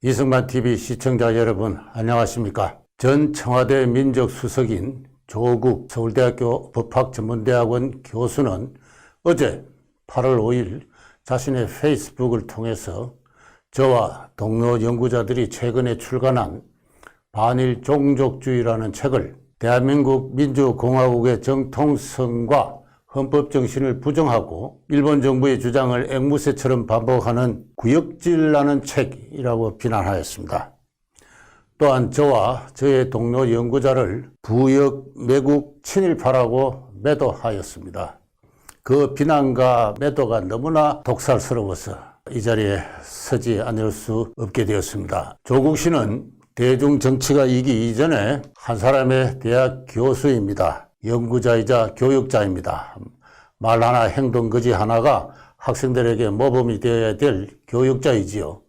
이승만TV 시청자 여러분 안녕하십니까? 전 청와대 민정수석인 조국 서울대학교 법학전문대학원 교수는 어제 8월 5일 자신의 페이스북을 통해서 저와 동료 연구자들이 최근에 출간한 반일 종족주의라는 책을 대한민국 민주공화국의 정통성과 헌법 정신을 부정하고 일본 정부의 주장을 앵무새처럼 반복하는 구역질나는 책이라고 비난하였습니다. 또한 저와 저의 동료 연구자를 부역 매국 친일파라고 매도하였습니다. 그 비난과 매도가 너무나 독살스러워서 이 자리에 서지 않을 수 없게 되었습니다. 조국 씨는 대중 정치가 이기 이전에 한 사람의 대학 교수입니다. 연구자이자 교육자입니다. 말 하나 행동 거지 하나가 학생들에게 모범이 되어야 될 교육자이지요.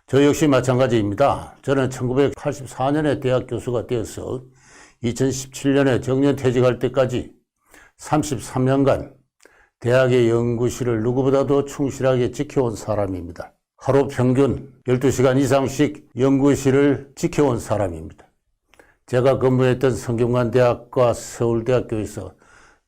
저 역시 마찬가지입니다. 저는 1984년에 대학 교수가 되어서 2017년에 정년퇴직할 때까지 33년간 대학의 연구실을 누구보다도 충실하게 지켜온 사람입니다. 하루 평균 12시간 이상씩 연구실을 지켜온 사람입니다. 제가 근무했던 성균관대학과 서울대학교에서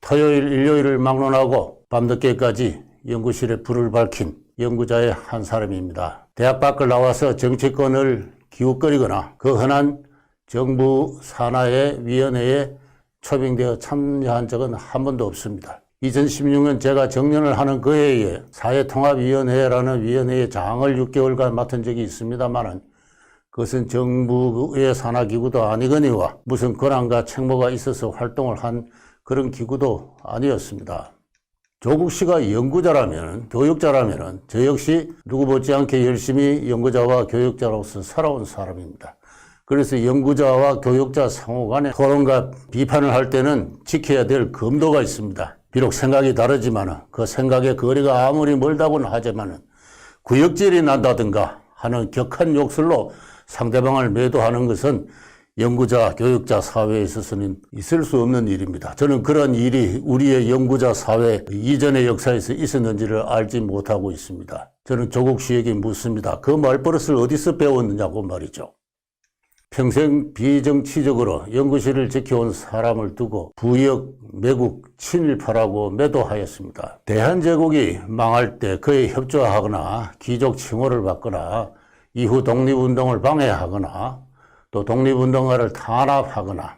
토요일, 일요일을 막론하고 밤늦게까지 연구실에 불을 밝힌 연구자의 한 사람입니다. 대학 밖을 나와서 정치권을 기웃거리거나 그 흔한 정부 산하의 위원회에 초빙되어 참여한 적은 한 번도 없습니다. 2016년 제가 정년을 하는 그 해에 사회통합위원회라는 위원회의 장을 6개월간 맡은 적이 있습니다만은 그것은 정부의 산하기구도 아니거니와 무슨 권한과 책무가 있어서 활동을 한 그런 기구도 아니었습니다. 조국 씨가 연구자라면, 교육자라면 저 역시 누구 못지않게 열심히 연구자와 교육자로서 살아온 사람입니다. 그래서 연구자와 교육자 상호 간에 토론과 비판을 할 때는 지켜야 될 검도가 있습니다. 비록 생각이 다르지만 그 생각의 거리가 아무리 멀다고는 하지만 구역질이 난다든가 하는 격한 욕설로 상대방을 매도하는 것은 연구자, 교육자 사회에 있어서는 있을 수 없는 일입니다. 저는 그런 일이 우리의 연구자 사회 이전의 역사에서 있었는지를 알지 못하고 있습니다. 저는 조국 씨에게 묻습니다. 그 말버릇을 어디서 배웠느냐고 말이죠. 평생 비정치적으로 연구실을 지켜온 사람을 두고 부역, 매국, 친일파라고 매도하였습니다. 대한제국이 망할 때 그에 협조하거나 귀족 칭호를 받거나 이후 독립운동을 방해하거나 또 독립운동가를 탄압하거나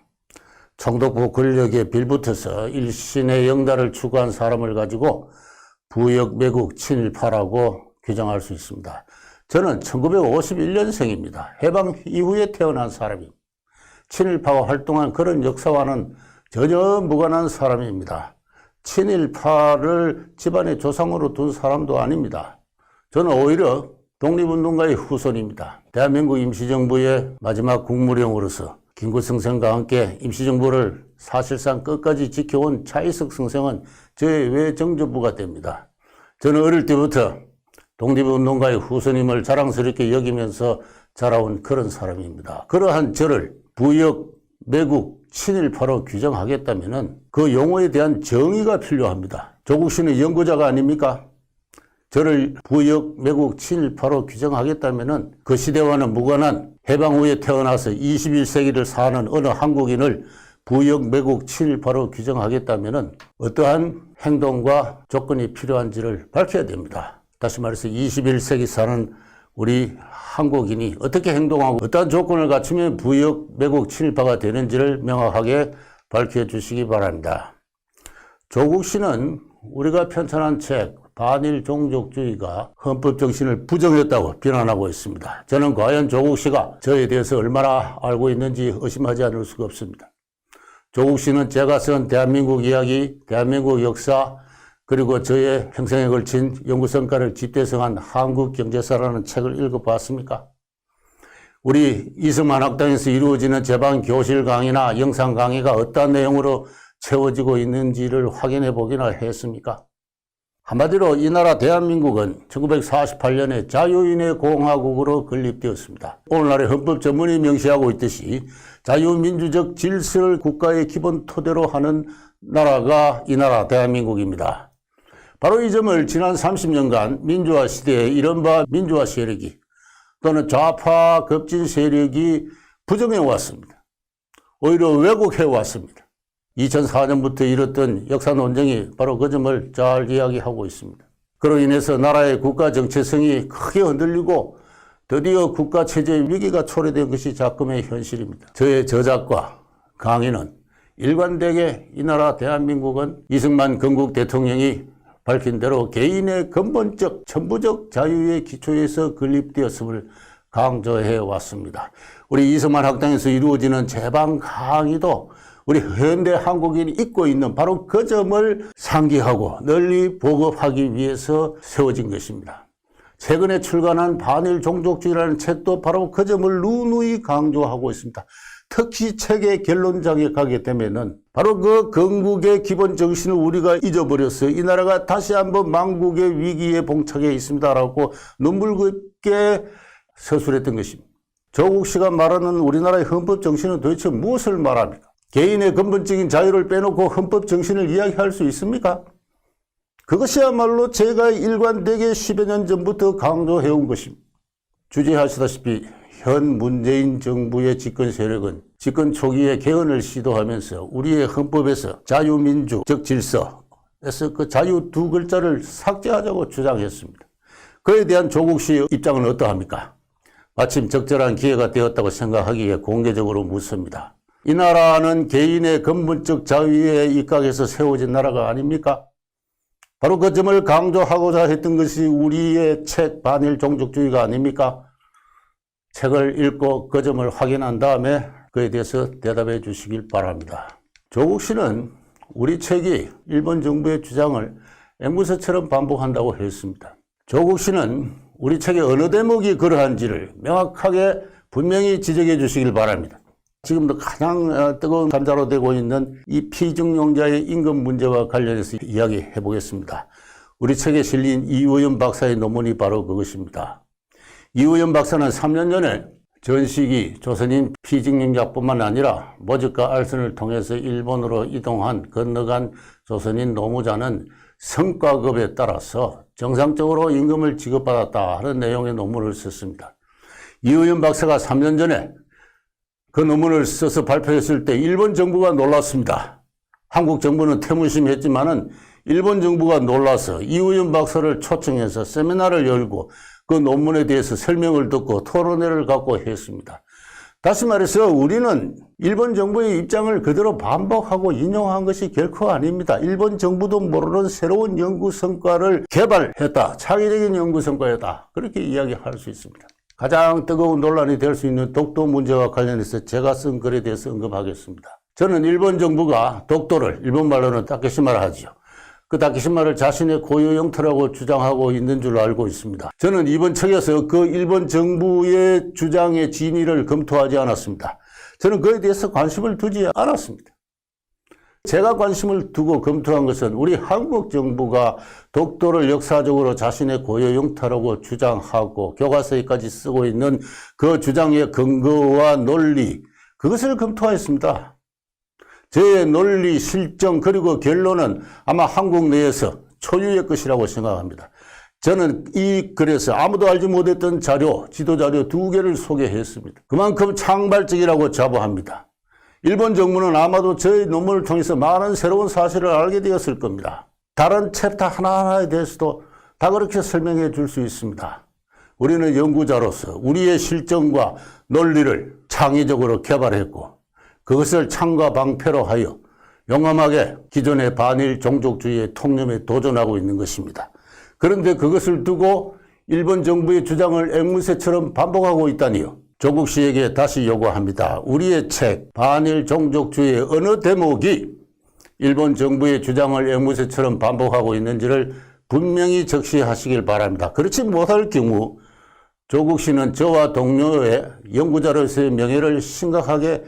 총독부 권력에 빌붙어서 일신의 영달을 추구한 사람을 가지고 부역, 매국, 친일파라고 규정할 수 있습니다. 저는 1951년생입니다. 해방 이후에 태어난 사람입니다. 친일파와 활동한 그런 역사와는 전혀 무관한 사람입니다. 친일파를 집안의 조상으로 둔 사람도 아닙니다. 저는 오히려 독립운동가의 후손입니다. 대한민국 임시정부의 마지막 국무령으로서 김구성 생과 함께 임시정부를 사실상 끝까지 지켜온 차이석 선생은 저의 외정조부가 됩니다. 저는 어릴 때부터 독립운동가의 후손임을 자랑스럽게 여기면서 자라온 그런 사람입니다. 그러한 저를 부역, 매국, 친일파로 규정하겠다면 그 용어에 대한 정의가 필요합니다. 조국 씨는 연구자가 아닙니까? 저를 부역, 매국, 친일파로 규정하겠다면 그 시대와는 무관한 해방 후에 태어나서 21세기를 사는 어느 한국인을 부역, 매국, 친일파로 규정하겠다면 어떠한 행동과 조건이 필요한지를 밝혀야 됩니다. 다시 말해서 21세기 사는 우리 한국인이 어떻게 행동하고 어떠한 조건을 갖추면 부역, 매국, 친일파가 되는지를 명확하게 밝혀주시기 바랍니다. 조국 씨는 우리가 편찬한 책 반일 종족주의가 헌법 정신을 부정했다고 비난하고 있습니다. 저는 과연 조국 씨가 저에 대해서 얼마나 알고 있는지 의심하지 않을 수가 없습니다. 조국 씨는 제가 쓴 대한민국 이야기, 대한민국 역사, 그리고 저의 평생에 걸친 연구성과를 집대성한 한국경제사라는 책을 읽어봤습니까? 우리 이승만 학당에서 이루어지는 제방 교실 강의나 영상 강의가 어떠한 내용으로 채워지고 있는지를 확인해 보기나 했습니까? 한마디로 이 나라 대한민국은 1948년에 자유인의 공화국으로 건립되었습니다. 오늘날의 헌법 전문이 명시하고 있듯이 자유민주적 질서를 국가의 기본 토대로 하는 나라가 이 나라 대한민국입니다. 바로 이 점을 지난 30년간 민주화 시대의 이른바 민주화 세력이 또는 좌파 급진 세력이 부정해 왔습니다. 오히려 왜곡해 왔습니다. 2004년부터 이뤘던 역사 논쟁이 바로 그 점을 잘 이야기하고 있습니다. 그로 인해서 나라의 국가 정체성이 크게 흔들리고 드디어 국가 체제의 위기가 초래된 것이 작금의 현실입니다. 저의 저작과 강의는 일관되게 이 나라 대한민국은 이승만 건국 대통령이 밝힌 대로 개인의 근본적 천부적 자유의 기초에서 건립되었음을 강조해 왔습니다. 우리 이승만 학당에서 이루어지는 제방 강의도 우리 현대 한국인이 잊고 있는 바로 그 점을 상기하고 널리 보급하기 위해서 세워진 것입니다. 최근에 출간한 반일 종족주의라는 책도 바로 그 점을 누누이 강조하고 있습니다. 특히 책의 결론장에 가게 되면은 바로 그 건국의 기본 정신을 우리가 잊어버렸어요. 이 나라가 다시 한번 망국의 위기에 봉착해 있습니다라고 눈물겹게 서술했던 것입니다. 조국 씨가 말하는 우리나라의 헌법 정신은 도대체 무엇을 말합니까? 개인의 근본적인 자유를 빼놓고 헌법 정신을 이야기할 수 있습니까? 그것이야말로 제가 일관되게 10여 년 전부터 강조해온 것입니다. 주제하시다시피 현 문재인 정부의 집권 세력은 집권 초기에 개헌을 시도하면서 우리의 헌법에서 자유민주적 질서에서 그 자유 두 글자를 삭제하자고 주장했습니다. 그에 대한 조국 씨의 입장은 어떠합니까? 마침 적절한 기회가 되었다고 생각하기에 공개적으로 묻습니다. 이 나라는 개인의 근본적 자유에 입각해서 세워진 나라가 아닙니까? 바로 그 점을 강조하고자 했던 것이 우리의 책 반일 종족주의가 아닙니까? 책을 읽고 그 점을 확인한 다음에 그에 대해서 대답해 주시길 바랍니다. 조국 씨는 우리 책이 일본 정부의 주장을 앵무새처럼 반복한다고 했습니다. 조국 씨는 우리 책의 어느 대목이 그러한지를 명확하게 분명히 지적해 주시길 바랍니다. 지금도 가장 뜨거운 감자로 되고 있는 이 피증용자의 임금 문제와 관련해서 이야기해 보겠습니다. 우리 책에 실린 이우연 박사의 논문이 바로 그것입니다. 이우연 박사는 3년 전에 전시기 조선인 피증용자뿐만 아니라 모집과 알선을 통해서 일본으로 건너간 조선인 노무자는 성과급에 따라서 정상적으로 임금을 지급받았다 하는 내용의 논문을 썼습니다. 이우연 박사가 3년 전에 그 논문을 써서 발표했을 때 일본 정부가 놀랐습니다. 한국 정부는 태무심했지만은 일본 정부가 놀라서 이우연 박사를 초청해서 세미나를 열고 그 논문에 대해서 설명을 듣고 토론회를 갖고 했습니다. 다시 말해서 우리는 일본 정부의 입장을 그대로 반복하고 인용한 것이 결코 아닙니다. 일본 정부도 모르는 새로운 연구 성과를 개발했다. 창의적인 연구 성과였다. 그렇게 이야기할 수 있습니다. 가장 뜨거운 논란이 될 수 있는 독도 문제와 관련해서 제가 쓴 글에 대해서 언급하겠습니다. 저는 일본 정부가 독도를 일본말로는 다케시마라 하지요. 그 다케시마를 자신의 고유 영토라고 주장하고 있는 줄 알고 있습니다. 저는 이번 책에서 그 일본 정부의 주장의 진위를 검토하지 않았습니다. 저는 그에 대해서 관심을 두지 않았습니다. 제가 관심을 두고 검토한 것은 우리 한국 정부가 독도를 역사적으로 자신의 고유 영토라고 주장하고 교과서에까지 쓰고 있는 그 주장의 근거와 논리, 그것을 검토하였습니다. 제 논리, 실정, 그리고 결론은 아마 한국 내에서 초유의 것이라고 생각합니다. 저는 이 글에서 아무도 알지 못했던 자료, 지도자료 2개를 소개했습니다. 그만큼 창발적이라고 자부합니다. 일본 정부는 아마도 저의 논문을 통해서 많은 새로운 사실을 알게 되었을 겁니다. 다른 챕터 하나하나에 대해서도 다 그렇게 설명해 줄 수 있습니다. 우리는 연구자로서 우리의 실정과 논리를 창의적으로 개발했고 그것을 창과 방패로 하여 용감하게 기존의 반일 종족주의의 통념에 도전하고 있는 것입니다. 그런데 그것을 두고 일본 정부의 주장을 앵무새처럼 반복하고 있다니요. 조국 씨에게 다시 요구합니다. 우리의 책 반일 종족주의의 어느 대목이 일본 정부의 주장을 앵무새처럼 반복하고 있는지를 분명히 적시하시길 바랍니다. 그렇지 못할 경우 조국 씨는 저와 동료의 연구자로서의 명예를 심각하게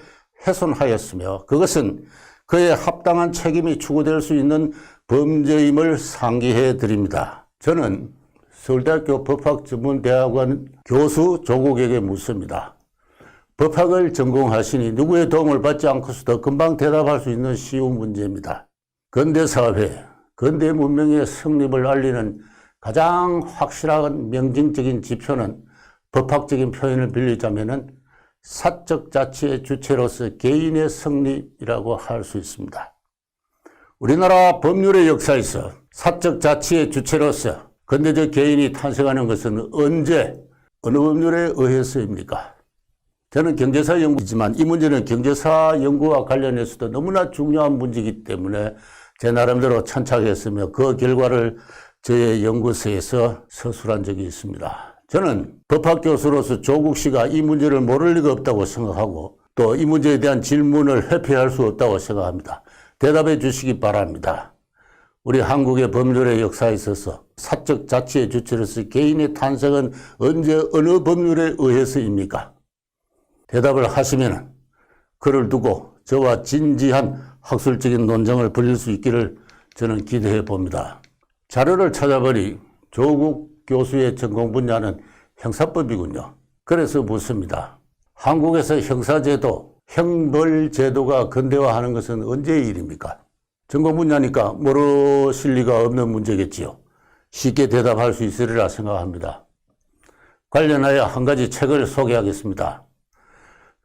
훼손하였으며 그것은 그의 합당한 책임이 추구될 수 있는 범죄임을 상기해 드립니다. 저는 서울대학교 법학전문대학원 교수 조국에게 묻습니다. 법학을 전공하시니 누구의 도움을 받지 않고서도 금방 대답할 수 있는 쉬운 문제입니다. 근대사회, 근대 문명의 성립을 알리는 가장 확실한 명징적인 지표는 법학적인 표현을 빌리자면은 사적 자치의 주체로서 개인의 성립이라고 할 수 있습니다. 우리나라 법률의 역사에서 사적 자치의 주체로서 근대적 개인이 탄생하는 것은 언제, 어느 법률에 의해서입니까? 저는 경제사 연구이지만 이 문제는 경제사 연구와 관련해서도 너무나 중요한 문제이기 때문에 제 나름대로 천착했으며 그 결과를 저의 연구소에서 서술한 적이 있습니다. 저는 법학 교수로서 조국 씨가 이 문제를 모를 리가 없다고 생각하고 또 이 문제에 대한 질문을 회피할 수 없다고 생각합니다. 대답해 주시기 바랍니다. 우리 한국의 법률의 역사에 있어서 사적 자치의 주체로서 개인의 탄생은 언제 어느 법률에 의해서입니까? 대답을 하시면 그를 두고 저와 진지한 학술적인 논쟁을 벌일 수 있기를 저는 기대해 봅니다. 자료를 찾아보니 조국 교수의 전공 분야는 형사법이군요. 그래서 묻습니다. 한국에서 형사제도, 형벌제도가 근대화하는 것은 언제의 일입니까? 전공 분야니까 모르실 리가 없는 문제겠지요. 쉽게 대답할 수 있으리라 생각합니다. 관련하여 한 가지 책을 소개하겠습니다.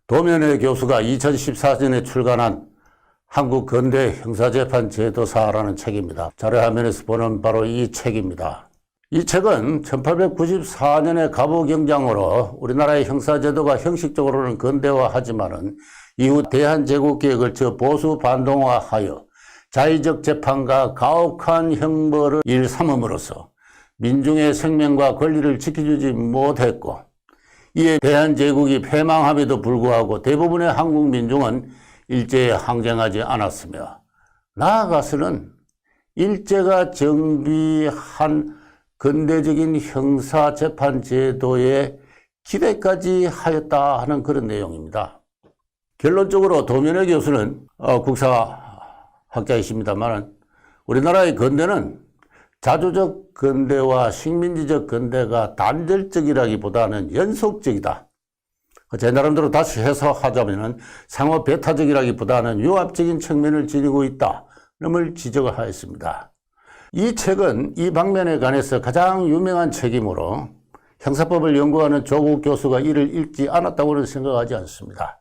도면의 교수가 2014년에 출간한 한국 근대 형사재판 제도사라는 책입니다. 자료화면에서 보는 바로 이 책입니다. 이 책은 1894년에 갑오경장으로 우리나라의 형사제도가 형식적으로는 근대화하지만은 이후 대한제국기에 걸쳐 보수 반동화하여 자의적 재판과 가혹한 형벌을 일삼음으로써 민중의 생명과 권리를 지켜주지 못했고 이에 대한제국이 패망함에도 불구하고 대부분의 한국 민중은 일제에 항쟁하지 않았으며 나아가서는 일제가 정비한 근대적인 형사재판제도에 기대까지 하였다 하는 그런 내용입니다. 결론적으로 도면의 교수는 국사학자이십니다만 우리나라의 근대는 자주적 근대와 식민지적 근대가 단절적이라기보다는 연속적이다. 제 나름대로 다시 해석하자면 상호 배타적이라기보다는 융합적인 측면을 지니고 있다를 지적을 하였습니다. 이 책은 이 방면에 관해서 가장 유명한 책이므로 형사법을 연구하는 조국 교수가 이를 읽지 않았다고는 생각하지 않습니다.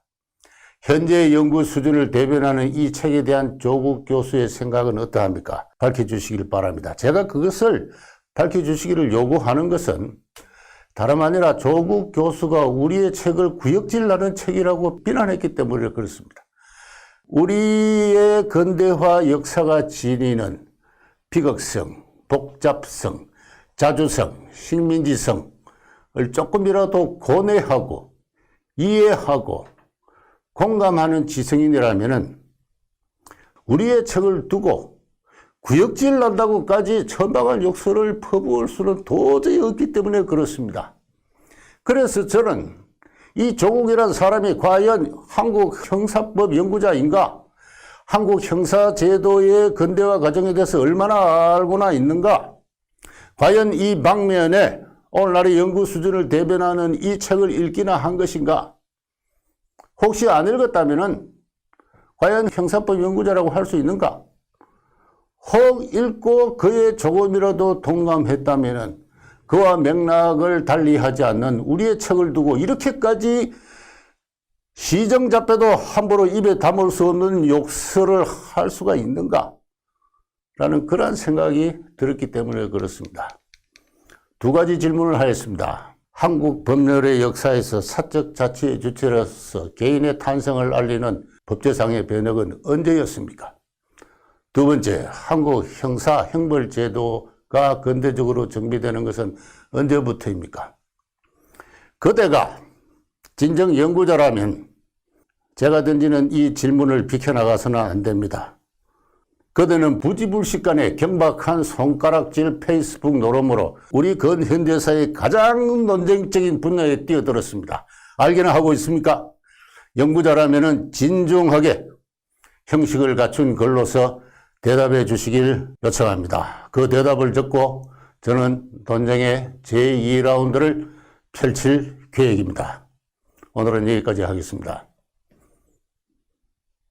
현재의 연구 수준을 대변하는 이 책에 대한 조국 교수의 생각은 어떠합니까? 밝혀주시길 바랍니다. 제가 그것을 밝혀주시기를 요구하는 것은 다름 아니라 조국 교수가 우리의 책을 구역질하는 책이라고 비난했기 때문에 그렇습니다. 우리의 근대화 역사가 지니는 비극성, 복잡성, 자주성, 식민지성을 조금이라도 고뇌하고 이해하고 공감하는 지성인이라면은 우리의 책을 두고 구역질 난다고까지 천박한 욕설을 퍼부을 수는 도저히 없기 때문에 그렇습니다. 그래서 저는 이 조국이라는 사람이 과연 한국 형사법 연구자인가? 한국 형사제도의 근대화 과정에 대해서 얼마나 알고나 있는가? 과연 이 방면에 오늘날의 연구 수준을 대변하는 이 책을 읽기나 한 것인가? 혹시 안 읽었다면 과연 형사법 연구자라고 할 수 있는가? 혹 읽고 그에 조금이라도 동감했다면 그와 맥락을 달리하지 않는 우리의 책을 두고 이렇게까지 시정잡혀도 함부로 입에 담을 수 없는 욕설을 할 수가 있는가? 라는 그런 생각이 들었기 때문에 그렇습니다. 두 가지 질문을 하였습니다. 한국 법률의 역사에서 사적 자치의 주체로서 개인의 탄생을 알리는 법제상의 변혁은 언제였습니까? 두 번째, 한국 형사 형벌제도가 근대적으로 정비되는 것은 언제부터입니까? 그대가 진정 연구자라면 제가 던지는 이 질문을 비켜나가서는 안 됩니다. 그대는 부지불식간에 경박한 손가락질 페이스북 노름으로 우리 근현대사의 가장 논쟁적인 분야에 뛰어들었습니다. 알기는 하고 있습니까? 연구자라면 진중하게 형식을 갖춘 글로서 대답해 주시길 요청합니다. 그 대답을 듣고 저는 논쟁의 제2라운드를 펼칠 계획입니다. 오늘은 여기까지 하겠습니다.